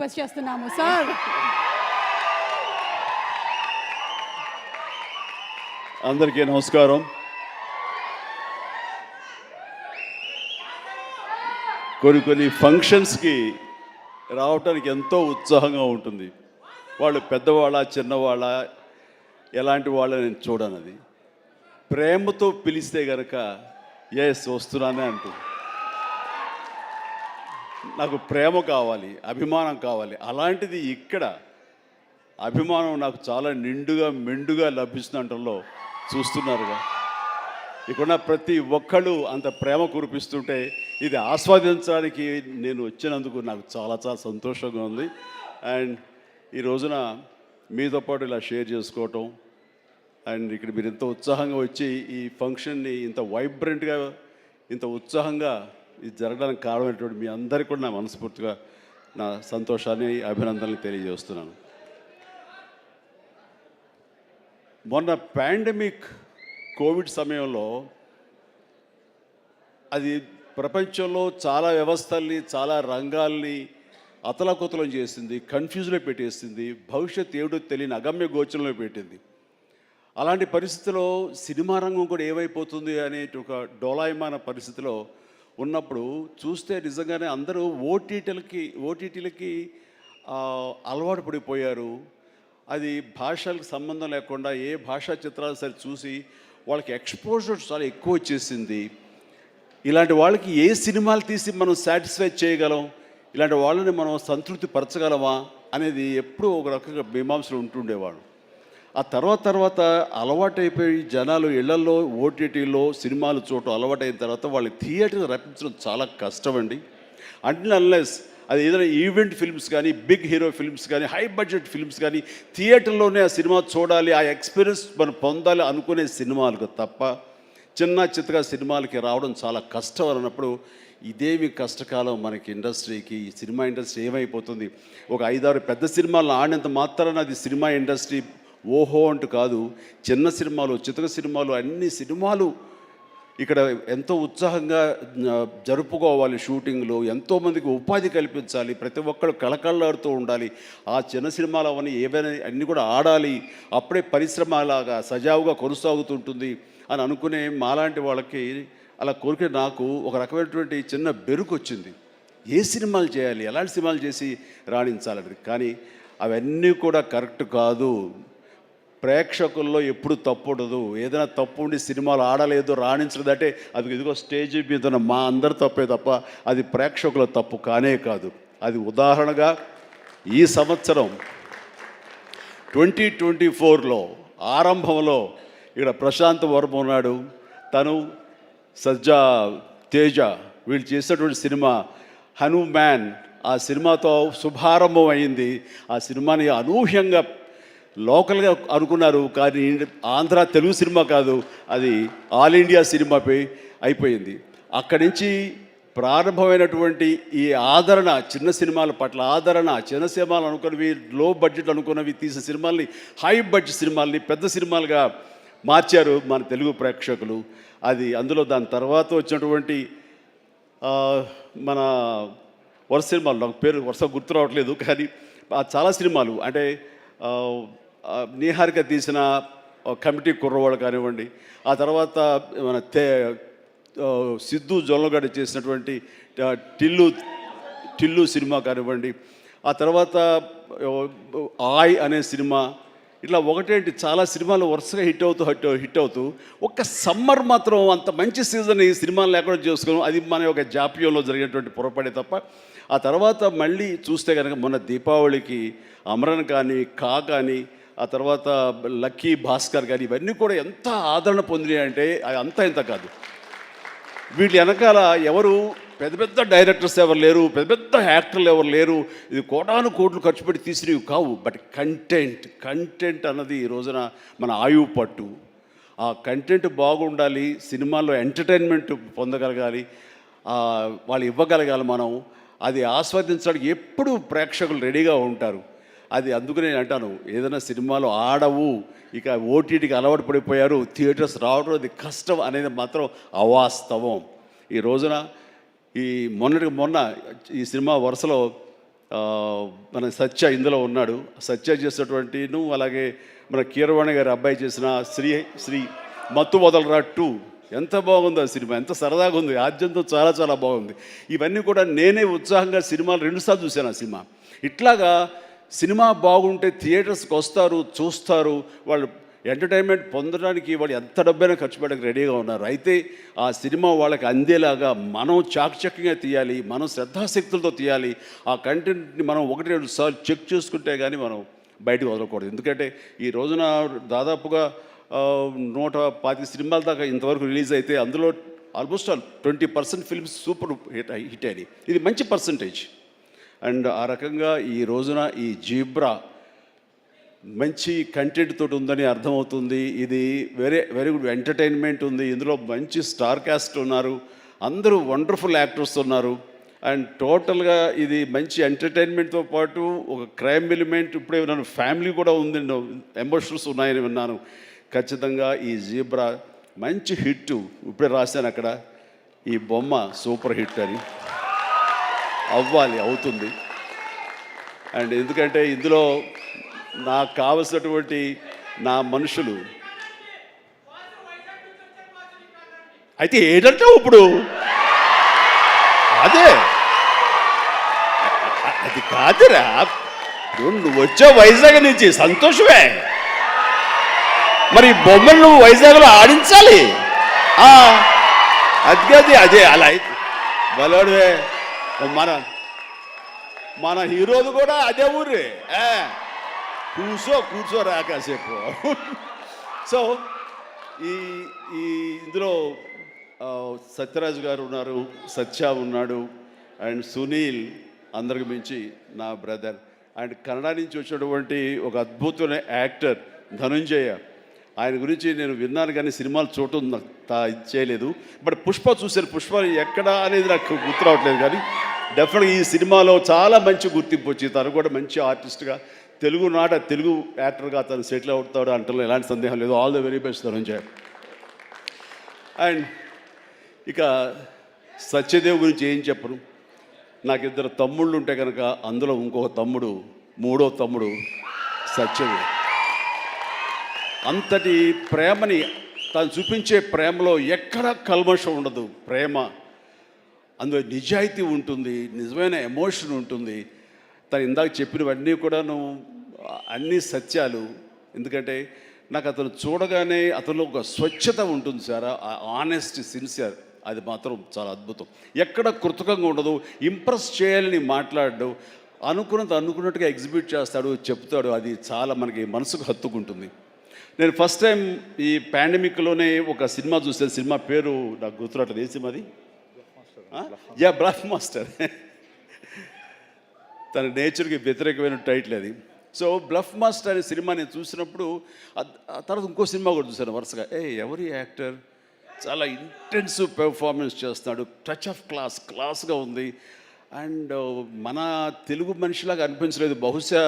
Request చేస్తున్నాము sir. అందరికీ నమస్కారం. కొన్ని ఫంక్షన్స్కి రావటానికి ఎంతో ఉత్సాహంగా ఉంటుంది. వాళ్ళు పెద్దవాళ్ళ చిన్నవాళ్ళ ఎలాంటి వాళ్ళ నేను చూడనది. ప్రేమతో పిలిస్తే కనుక ఎస్ వస్తున్నానే అంటుంది. నాకు ప్రేమ కావాలి, అభిమానం కావాలి. అలాంటిది ఇక్కడ అభిమానం నాకు చాలా నిండుగా మెండుగా లభిస్తుండటంలో చూస్తున్నారుగా. ఇక్కడ ప్రతి ఒక్కళ్ళు అంత ప్రేమ కురిపిస్తుంటే ఇది ఆస్వాదించడానికి నేను వచ్చినందుకు నాకు చాలా చాలా సంతోషంగా ఉంది. అండ్ ఈ రోజున మీతో పాటు ఇలా షేర్ చేసుకోవటం అండ్ ఇక్కడ మీరు ఇంత ఉత్సాహంగా వచ్చి ఈ ఫంక్షన్ని ఇంత వైబ్రెంట్గా ఇంత ఉత్సాహంగా ఇది జరగడానికి కారణమైనటువంటి మీ అందరికీ కూడా నా మనస్ఫూర్తిగా నా సంతోషాన్ని అభినందనలు తెలియజేస్తున్నాను. మొన్న పాండమిక్ కోవిడ్ సమయంలో అది ప్రపంచంలో చాలా వ్యవస్థల్ని చాలా రంగాల్ని అతలాకుతలం చేసింది, కన్ఫ్యూజ్లో పెట్టేసింది, భవిష్యత్ ఏమిటో తెలియని అగమ్య గోచరంలో పెట్టింది. అలాంటి పరిస్థితిలో సినిమా రంగం కూడా ఏమైపోతుంది అనే ఒక డోలాయమాన పరిస్థితిలో ఉన్నప్పుడు చూస్తే నిజంగానే అందరూ ఓటీటీలకి అలవాటు పడిపోయారు. అది భాషలకు సంబంధం లేకుండా ఏ భాషా చిత్రాలు సరే చూసి వాళ్ళకి ఎక్స్పోజర్ చాలా ఎక్కువ వచ్చేసింది. ఇలాంటి వాళ్ళకి ఏ సినిమాలు తీసి మనం సాటిస్ఫై చేయగలం, ఇలాంటి వాళ్ళని మనం సంతృప్తి పరచగలమా అనేది ఎప్పుడూ ఒక రకంగా మీమాంసలు ఉంటుండేవాడు. ఆ తర్వాత అలవాటైపోయి జనాలు ఇళ్లలో ఓటీటీలో సినిమాలు చూడటం అలవాటైన తర్వాత వాళ్ళకి థియేటర్ రప్పించడం చాలా కష్టం అండి. అన్లెస్ అది ఏదైనా ఈవెంట్ ఫిల్మ్స్ కానీ, బిగ్ హీరో ఫిల్మ్స్ కానీ, హై బడ్జెట్ ఫిల్మ్స్ కానీ థియేటర్లోనే ఆ సినిమా చూడాలి, ఆ ఎక్స్పీరియన్స్ మనం పొందాలి అనుకునే సినిమాలకు తప్ప చిన్న చిత్తగా సినిమాలకి రావడం చాలా కష్టం అన్నప్పుడు ఇదేమి కష్టకాలం మనకి ఇండస్ట్రీకి. ఈ సినిమా ఇండస్ట్రీ ఏమైపోతుంది, ఒక 5-6 పెద్ద సినిమాలను ఆడినంత మాత్రాన అది సినిమా ఇండస్ట్రీ ఓహో అంటూ కాదు. చిన్న సినిమాలు, చితక సినిమాలు, అన్ని సినిమాలు ఇక్కడ ఎంతో ఉత్సాహంగా జరుపుకోవాలి. షూటింగ్లు ఎంతోమందికి ఉపాధి కల్పించాలి, ప్రతి ఒక్కరు కళకళలాడుతూ ఉండాలి. ఆ చిన్న సినిమాలు అవన్నీ ఏవైనా అన్నీ కూడా ఆడాలి, అప్పుడే పరిశ్రమ అలాగా సజావుగా కొనసాగుతుంటుంది అని అనుకునే మాలాంటి వాళ్ళకి అలా కోరిక నాకు ఒక రకమైనటువంటి చిన్న బెరుకు వచ్చింది. ఏ సినిమాలు చేయాలి, ఎలాంటి సినిమాలు చేసి రాణించాలని. కానీ అవన్నీ కూడా కరెక్ట్ కాదు. ప్రేక్షకుల్లో ఎప్పుడు తప్పు ఉండదు. ఏదైనా తప్పు ఉండి సినిమాలు ఆడలేదు, రాణించలేదంటే అది ఇదిగో స్టేజ్ మీద మా అందరి తప్పే తప్ప అది ప్రేక్షకుల తప్పు కానే కాదు. అది ఉదాహరణగా ఈ సంవత్సరం 2024లో ఆరంభంలో ఇక్కడ ప్రశాంత్ వర్మ ఉన్నాడు, తను సజ్జా తేజ వీళ్ళు చేసినటువంటి సినిమా హనుమాన్, ఆ సినిమాతో శుభారంభం అయింది. ఆ సినిమాని అనూహ్యంగా లోకల్గా అనుకున్నారు, కానీ ఆంధ్ర తెలుగు సినిమా కాదు, అది ఆల్ ఇండియా సినిమాపై అయిపోయింది. అక్కడి నుంచి ప్రారంభమైనటువంటి ఈ ఆదరణ, చిన్న సినిమాల పట్ల ఆదరణ, చిన్న సినిమాలు అనుకున్నవి, లో బడ్జెట్ అనుకున్నవి తీసిన సినిమాల్ని హై బడ్జెట్ సినిమాల్ని పెద్ద సినిమాలుగా మార్చారు మన తెలుగు ప్రేక్షకులు. అది అందులో దాని తర్వాత వచ్చినటువంటి మన వరుస సినిమాలు, నాకు పేరు వరుస గుర్తు రావట్లేదు, కానీ చాలా సినిమాలు అంటే నీహారిక తీసిన కమిటీ కుర్రవాళ్ళు కానివ్వండి, ఆ తర్వాత మన సిద్ధు జొల్లగడ్డ చేసినటువంటి టిల్లు సినిమా కానివ్వండి, ఆ తర్వాత ఆయ్ అనే సినిమా, ఇట్లా ఒకటేంటి చాలా సినిమాలు వరుసగా హిట్ అవుతూ ఒక్క సమ్మర్ మాత్రం అంత మంచి సీజన్ ఈ సినిమాలు లేకుండా చేసుకోవడం అది మన యొక్క జాప్యంలో జరిగినటువంటి పొరపాటే తప్ప. ఆ తర్వాత మళ్ళీ చూస్తే కనుక మొన్న దీపావళికి అమరన్ కానీ, కానీ, ఆ తర్వాత లక్కీ భాస్కర్ కానీ ఇవన్నీ కూడా ఎంత ఆదరణ పొందినాయి అంటే అంతా ఇంత కాదు. వీటి వెనకాల ఎవరు పెద్ద పెద్ద డైరెక్టర్స్ ఎవరు లేరు, పెద్ద పెద్ద యాక్టర్లు ఎవరు లేరు. ఇది కోటాను కోట్లు ఖర్చు పెట్టి తీసినవి కావు. బట్ కంటెంట్ అన్నది ఈ రోజున మన ఆయువు పట్టు. ఆ కంటెంట్ బాగుండాలి, సినిమాల్లో ఎంటర్టైన్మెంట్ పొందగలగాలి, వాళ్ళు ఇవ్వగలగాలి. మనం అది ఆస్వాదించడానికి ఎప్పుడు ప్రేక్షకులు రెడీగా ఉంటారు. అది అందుకు నేను అంటాను, ఏదైనా సినిమాలు ఆడవు, ఇక ఓటీటీకి అలవాటు పడిపోయారు, థియేటర్స్ రావడం అది కష్టం అనేది మాత్రం అవాస్తవం. ఈ రోజున ఈ మొన్న ఈ సినిమా వరుసలో మన సత్య ఇందులో ఉన్నాడు. సత్య చేసినటువంటి అలాగే మన కీరవాణి గారి అబ్బాయి చేసిన శ్రీ మత్తు వదలరా 2 ఎంత బాగుంది ఆ సినిమా, ఎంత సరదాగా ఉంది, ఆద్యంతో చాలా చాలా బాగుంది. ఇవన్నీ కూడా నేనే ఉత్సాహంగా సినిమాలు 2 సార్లు చూశాను ఆ సినిమా. ఇట్లాగా సినిమా బాగుంటే థియేటర్స్కి వస్తారు, చూస్తారు, వాళ్ళు ఎంటర్టైన్మెంట్ పొందడానికి వాళ్ళు ఎంత డబ్బైనా ఖర్చు పెట్టడానికి రెడీగా ఉన్నారు. అయితే ఆ సినిమా వాళ్ళకి అందేలాగా మనం చాకచక్యంగా తీయాలి, మనం శ్రద్ధాశక్తులతో తీయాలి. ఆ కంటెంట్ని మనం 1-2 సార్లు చెక్ చేసుకుంటే కానీ మనం బయటకు వదలకూడదు. ఎందుకంటే ఈ రోజున దాదాపుగా 125 సినిమాల దాకా ఇంతవరకు రిలీజ్ అయితే అందులో ఆల్మోస్ట్ 20% ఫిల్మ్స్ సూపర్ హిట్ అయినాయి. ఇది మంచి పర్సంటేజ్. అండ్ ఆ రకంగా ఈ రోజున ఈ జీబ్రా మంచి కంటెంట్ తోటి ఉందని అర్థమవుతుంది. ఇది వెరీ గుడ్ ఎంటర్టైన్మెంట్ ఉంది. ఇందులో మంచి స్టార్ కాస్ట్ ఉన్నారు, అందరూ వండర్ఫుల్ యాక్టర్స్ ఉన్నారు. అండ్ టోటల్గా ఇది మంచి ఎంటర్టైన్మెంట్తో పాటు ఒక క్రైమ్ ఎలిమెంట్, ఇప్పుడే విన్నాను ఫ్యామిలీ కూడా ఉంది, ఎమోషన్స్ ఉన్నాయని విన్నాను. ఖచ్చితంగా ఈ జీబ్రా మంచి హిట్. ఇప్పుడే రాశాను అక్కడ, ఈ బొమ్మ సూపర్ హిట్ అని. అవ్వాలి, అవుతుంది. అండ్ ఎందుకంటే ఇందులో నాకు కావలసినటువంటి నా మనుషులు అయితే ఏంటంటే ఇప్పుడు అదే అది కాదురా, నువ్వు వచ్చే వైజాగ్ నుంచి సంతోషమే, మరి బొమ్మలు నువ్వు వైజాగ్లో ఆడించాలి. అది అదే అలా అయితే బలోడువే. మన హీరోలు కూడా అదే ఊరే. కూర్చోరా కాసేపు. సో ఈ ఇందులో సత్యరాజు గారు ఉన్నారు, సత్య ఉన్నాడు, అండ్ సునీల్, అందరికి మించి నా బ్రదర్. అండ్ కన్నడ నుంచి వచ్చినటువంటి ఒక అద్భుతమైన యాక్టర్ ధనుంజయ. ఆయన గురించి నేను విన్నాను కానీ సినిమాలు చూడటం ఇది చేయలేదు. బట్ పుష్ప చూశాను. పుష్ప ఎక్కడ అనేది నాకు గుర్తు రావట్లేదు, కానీ డెఫినెట్గా ఈ సినిమాలో చాలా మంచి గుర్తింపు వచ్చి తను కూడా మంచి ఆర్టిస్ట్గా తెలుగు యాక్టర్గా తను సెటిల్ అవుతాడు అంటలో ఎలాంటి సందేహం లేదు. All the very best Dhananjaya. And ఇక సత్యదేవ్ గురించి ఏం చెప్పను. నాకు 2 తమ్ముళ్ళు ఉంటే కనుక అందులో ఇంకొక తమ్ముడు, 3వ తమ్ముడు సత్యదేవ్. అంతటి ప్రేమని తను చూపించే ప్రేమలో ఎక్కడ కల్మషం ఉండదు. ప్రేమ అందులో నిజాయితీ ఉంటుంది, నిజమైన ఎమోషన్ ఉంటుంది. తను ఇందాక చెప్పినవన్నీ కూడాను అన్ని సత్యాలు. ఎందుకంటే నాకు అతను చూడగానే అతనిలో ఒక స్వచ్ఛత ఉంటుంది సార్, ఆనెస్ట్, సిన్సియర్. అది మాత్రం చాలా అద్భుతం. ఎక్కడ కృతకంగా ఉండదు, ఇంప్రెస్ చేయాలని మాట్లాడడు, అనుకున్నట్టుగా ఎగ్జిబిట్ చేస్తాడు, చెప్తాడు. అది చాలా మనకి మనసుకు హత్తుకుంటుంది. నేను ఫస్ట్ టైం ఈ పాండమిక్లోనే ఒక సినిమా చూసాను. సినిమా పేరు నాకు గుర్తురావట్లేదు. ఏ సినిమా అది? Bluff master. తన నేచర్కి వ్యతిరేకమైన టైటిల్ అది. సో బ్లఫ్ మాస్టర్ అనే సినిమా నేను చూసినప్పుడు తర్వాత ఇంకో సినిమా కూడా చూశాను వరుసగా. ఎవరి యాక్టర్ చాలా ఇంటెన్సివ్ పెర్ఫార్మెన్స్ చేస్తున్నాడు, టచ్ ఆఫ్ క్లాస్గా ఉంది. అండ్ మన తెలుగు మనిషిలాగా అనిపించలేదు. బహుశా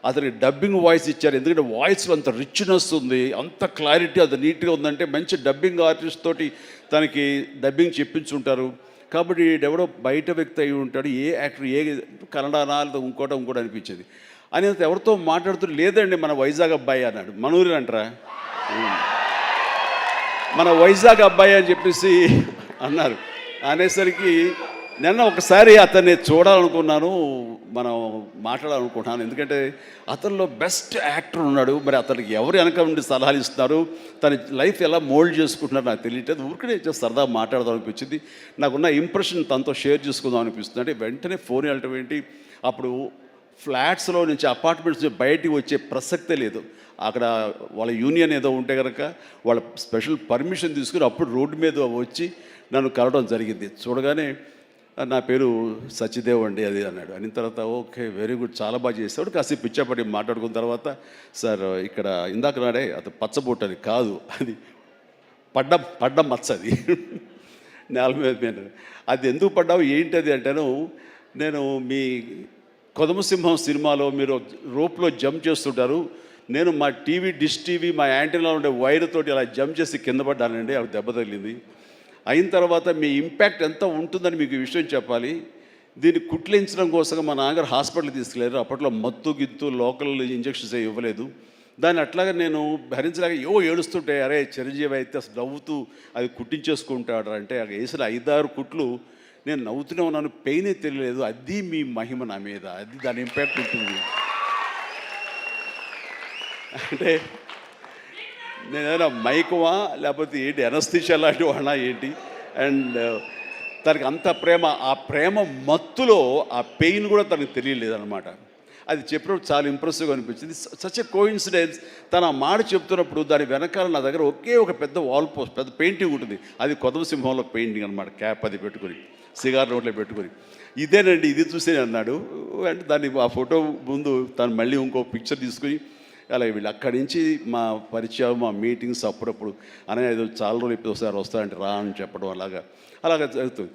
అతనికి డబ్బింగ్ వాయిస్ ఇచ్చారు, ఎందుకంటే వాయిస్లో అంత రిచ్నెస్ ఉంది, అంత క్లారిటీ, అంత నీట్గా ఉందంటే మంచి డబ్బింగ్ ఆర్టిస్ట్ తోటి తనకి డబ్బింగ్ చెప్పించుంటారు. కాబట్టి ఎవడో బయట వ్యక్తి అయి ఉంటాడు. ఏ యాక్టర్, ఏ కన్నడనా ఇంకోటి అనిపించేది. అని ఎవరితో మాట్లాడుతూ లేదండి మన వైజాగ్ అబ్బాయి అన్నాడు. మనూరి అంటారా, మన వైజాగ్ అబ్బాయి అని చెప్పేసి అన్నారు. అనేసరికి నిన్న ఒకసారి అతన్ని చూడాలనుకున్నాను, మనం మాట్లాడాలనుకుంటున్నాను. ఎందుకంటే అతనిలో బెస్ట్ యాక్టర్ ఉన్నాడు. మరి అతనికి ఎవరు వెనక నుండి సలహాలు ఇస్తున్నారు, తన లైఫ్ ఎలా మోల్డ్ చేసుకుంటున్నారు నాకు తెలియట్లేదు. ఊరికనే సరదా మాట్లాడదాం అనిపించింది. నాకున్న ఇంప్రెషన్ తనతో షేర్ చేసుకుందాం అనిపిస్తుంది. అంటే వెంటనే ఫోన్ వెళ్ళటం ఏంటి, అప్పుడు ఫ్లాట్స్లో నుంచి అపార్ట్మెంట్స్ నుంచి బయటికి వచ్చే ప్రసక్తే లేదు. అక్కడ వాళ్ళ యూనియన్ ఏదో ఉంటే కనుక వాళ్ళ స్పెషల్ పర్మిషన్ తీసుకుని అప్పుడు రోడ్డు మీద వచ్చి నన్ను కలవడం జరిగింది. చూడగానే నా పేరు సత్యదేవ్ అండి అది అన్నాడు. అయిన తర్వాత ఓకే వెరీ గుడ్, చాలా బాగా చేస్తాడు. కాసేపు పిచ్చాపడి మాట్లాడుకున్న తర్వాత, సార్ ఇక్కడ ఇందాక నాడే అది పచ్చబొట్టు అని కాదు, అది పడ్డ మచ్చ, అది నేల మీద. అది ఎందుకు పడ్డావు ఏంటి అది అంటాను. నేను మీ కొదమసింహం సినిమాలో మీరు రోప్లో జంప్ చేస్తుంటారు, నేను మా డిష్ టీవీ మా యాంటీనాలో ఉండే వైర్ తోటి అలా జంప్ చేసి కింద పడ్డానండి, అవి దెబ్బ తగిలింది. అయిన తర్వాత మీ ఇంపాక్ట్ ఎంత ఉంటుందని మీకు ఈ విషయం చెప్పాలి. దీన్ని కుట్లించడం కోసం మా నాన్నగారు హాస్పిటల్కి తీసుకెళ్ళారు. అప్పట్లో మత్తు గిత్తు లోకల్ ఇంజెక్షన్స్ ఇవ్వలేదు. దాన్ని అట్లాగా నేను భరించలేక ఏడుస్తుంటే, అరే చిరంజీవి అయితే అసలు నవ్వుతూ అది కుట్టించేసుకుంటాడు అంటే వేసిన 5-6 కుట్లు నేను నవ్వుతూనే ఉన్నాను, పెయినే తెలియలేదు. అది మీ మహిమ నా మీద, అది దాని ఇంపాక్ట్ ఉంటుంది. అంటే నేను ఏదైనా మైకమా లేకపోతే ఏంటి ఎనస్థిషియా లాంటి వాడినా ఏంటి. అండ్ తనకి అంత ప్రేమ, ఆ ప్రేమ మత్తులో ఆ పెయిన్ కూడా తనకు తెలియలేదన్నమాట. అది చెప్పినప్పుడు చాలా ఇంప్రెసివ్గా అనిపించింది. Such a coincidence. తను ఆ మాట చెప్తున్నప్పుడు దాని వెనకాల నా దగ్గర ఒకే ఒక పెద్ద వాల్ పోస్ట్, పెద్ద పెయింటింగ్ ఉంటుంది. అది కొదవ సింహంలో పెయింటింగ్ అనమాట. క్యాప్ అది పెట్టుకొని, సిగార్ నోట్లో పెట్టుకొని, ఇదేనండి ఇది చూసే అన్నాడు. అంటే దాన్ని ఆ ఫోటో ముందు తను మళ్ళీ ఇంకో పిక్చర్ తీసుకుని అలాగే వీళ్ళు అక్కడి నుంచి మా పరిచయం, మా మీటింగ్స్ అప్పుడప్పుడు అనేది చాలా రోజులు ఇప్పుడు ఒకసారి వస్తారంటే రా అని చెప్పడం అలాగా జరుగుతుంది.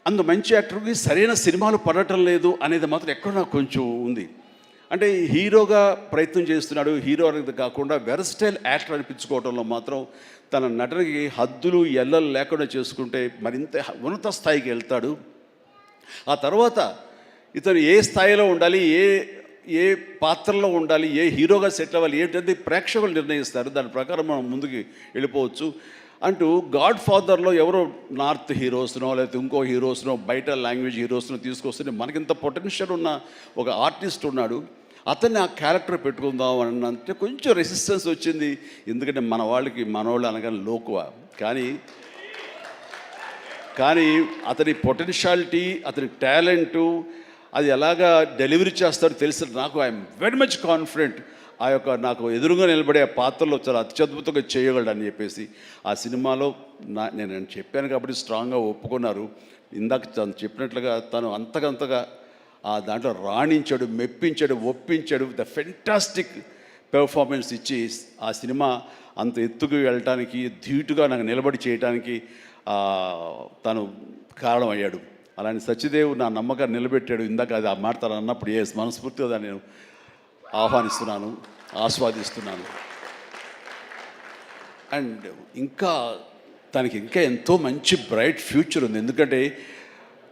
అంత మంచి యాక్టర్కి సరైన సినిమాలు పడటం లేదు అనేది మాత్రం ఎక్కడ నాకు కొంచెం ఉంది. అంటే హీరోగా ప్రయత్నం చేస్తున్నాడు, హీరో అనేది కాకుండా వెర్స్టైల్ యాక్టర్ అనిపించుకోవడంలో మాత్రం తన నటనకి హద్దులు ఎల్లలు లేకుండా చేసుకుంటే మరింత ఉన్నత స్థాయికి వెళ్తాడు. ఆ తర్వాత ఇతను ఏ స్థాయిలో ఉండాలి, ఏ పాత్రలో ఉండాలి, ఏ హీరోగా సెట్ అవ్వాలి ఏంటంటే ప్రేక్షకులు నిర్ణయిస్తారు. దాని ప్రకారం మనం ముందుకు వెళ్ళిపోవచ్చు. అంటూ గాడ్ ఫాదర్లో ఎవరో నార్త్ హీరోస్నో లేకపోతే ఇంకో హీరోస్నో బయట లాంగ్వేజ్ హీరోస్నో తీసుకొస్తే మనకింత పొటెన్షియల్ ఉన్న ఒక ఆర్టిస్ట్ ఉన్నాడు, అతన్ని ఆ క్యారెక్టర్ పెట్టుకుందాం అన్నంటే కొంచెం రెసిస్టెన్స్ వచ్చింది. ఎందుకంటే మన వాళ్ళు అనగానే లోకువ. కానీ అతని పొటెన్షియాలిటీ, అతని టాలెంటు, అది ఎలాగా డెలివరీ చేస్తాడో తెలిసి నాకు ఐఎమ్ వెరీ మచ్ కాన్ఫిడెంట్ ఆ యొక్క నాకు ఎదురుగా నిలబడే పాత్రలో చాలా అత్యద్భుతంగా చేయగలడని చెప్పేసి ఆ సినిమాలో నేను చెప్పాను కాబట్టి స్ట్రాంగ్గా ఒప్పుకున్నారు. ఇందాక తను చెప్పినట్లుగా తను అంతకంతగా ఆ దాంట్లో రాణించాడు, మెప్పించాడు, ఒప్పించాడు. ద ఫెంటాస్టిక్ పెర్ఫార్మెన్స్ ఇచ్చి ఆ సినిమా అంత ఎత్తుకు వెళ్ళటానికి, ధీటుగా నాకు నిలబడి చేయడానికి తను కారణం అయ్యాడు. అలాంటి సత్యదేవ్ నా నమ్మకాన్ని నిలబెట్టాడు. ఇందాక అది ఆ మాట తను అన్నప్పుడు మనస్ఫూర్తిగా దాన్ని నేను ఆహ్వానిస్తున్నాను, ఆస్వాదిస్తున్నాను. అండ్ తనకి ఇంకా ఎంతో మంచి బ్రైట్ ఫ్యూచర్ ఉంది. ఎందుకంటే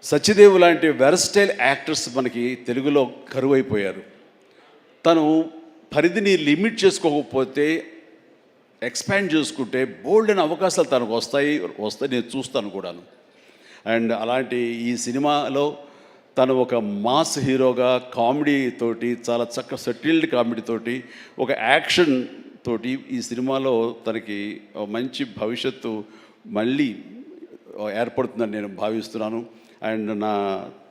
సత్యదేవ్ లాంటి వెర్స్టైల్ యాక్టర్స్ మనకి తెలుగులో కరువైపోయారు. తను పరిధిని లిమిట్ చేసుకోకపోతే, ఎక్స్పాండ్ చేసుకుంటే బోల్డ్ అయిన అవకాశాలు తనకు వస్తాయి నేను చూస్తాను కూడాను. అండ్ అలాంటి ఈ సినిమాలో తను ఒక మాస్ హీరోగా కామెడీ తోటి, చాలా చక్కగా సెటిల్డ్ కామెడీ తోటి, ఒక యాక్షన్ తోటి ఈ సినిమాలో తనకి మంచి భవిష్యత్తు మళ్ళీ ఏర్పడుతుందని నేను భావిస్తున్నాను. అండ్ నా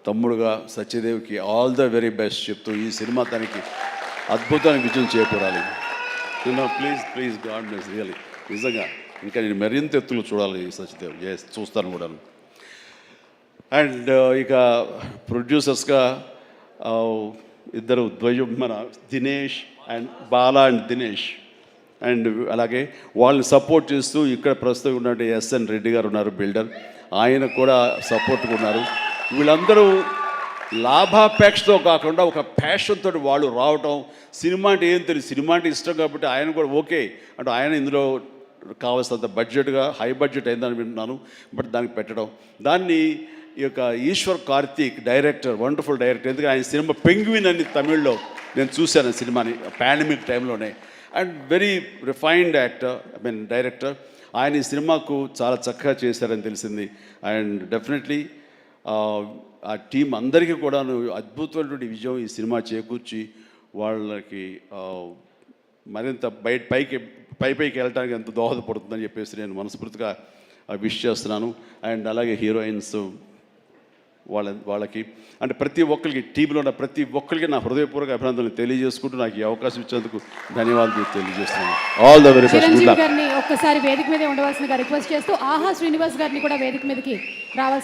తమ్ముడుగా సత్యదేవ్కి ఆల్ ద వెరీ బెస్ట్ చెప్తూ ఈ సినిమా తనకి అద్భుతమైన విజయం చేకూరాలి. Please God bless really. నిజంగా ఇంకా నేను మరింత ఎత్తులు చూడాలి సత్యదేవ్. చూస్తాను కూడా. అండ్ ఇక ప్రొడ్యూసర్స్గా ఇద్దరు ద్వయం, మన Dinesh and Bala and Dinesh. And అలాగే వాళ్ళని సపోర్ట్ చేస్తూ ఇక్కడ ప్రస్తుతం ఉన్నట్టు ఎస్ఎన్ రెడ్డి గారు ఉన్నారు, బిల్డర్. ఆయన కూడా సపోర్ట్గా ఉన్నారు. వీళ్ళందరూ లాభాపేక్షతో కాకుండా ఒక ప్యాషన్తో వాళ్ళు రావటం. సినిమా అంటే ఏం తెలియదు, సినిమా అంటే ఇష్టం కాబట్టి ఆయన కూడా ఓకే అంటే ఆయన ఇందులో కావాల్సినంత బడ్జెట్గా హై బడ్జెట్ అయిందని వింటున్నాను. బట్ దానికి పెట్టడం, దాన్ని ఈ యొక్క Eshwar Karthik director, wonderful director. ఎందుకంటే ఆయన సినిమా పెంగ్విన్ అని తమిళ్లో నేను చూశాను సినిమాని పాండమిక్ టైంలోనే. And very refined director. ఆయన ఈ సినిమాకు చాలా చక్కగా చేశారని తెలిసింది. అండ్ డెఫినెట్లీ ఆ టీం అందరికీ కూడా అద్భుతమైనటువంటి విజయం ఈ సినిమా చేకూర్చి వాళ్ళకి మరింత పైకి వెళ్ళడానికి ఎంత దోహదపడుతుందని చెప్పేసి నేను మనస్ఫూర్తిగా విష్ చేస్తున్నాను. అండ్ అలాగే హీరోయిన్స్ వాళ్ళకి అంటే ప్రతి ఒక్కరికి, టీంలో ఉన్న ప్రతి ఒక్కరికి నా హృదయపూర్వక అభినందనలు తెలియజేసుకుంటూ నాకు ఈ అవకాశం ఇచ్చేందుకు ధన్యవాదాలు తెలియజేస్తున్నాను. All the very best. ఒక్కసారి వేదిక మీదే ఉండవలసిందిగా రిక్వెస్ట్ చేస్తూ ఆహా శ్రీనివాస్ గారిని కూడా వేదిక మీదకి రావాల్సి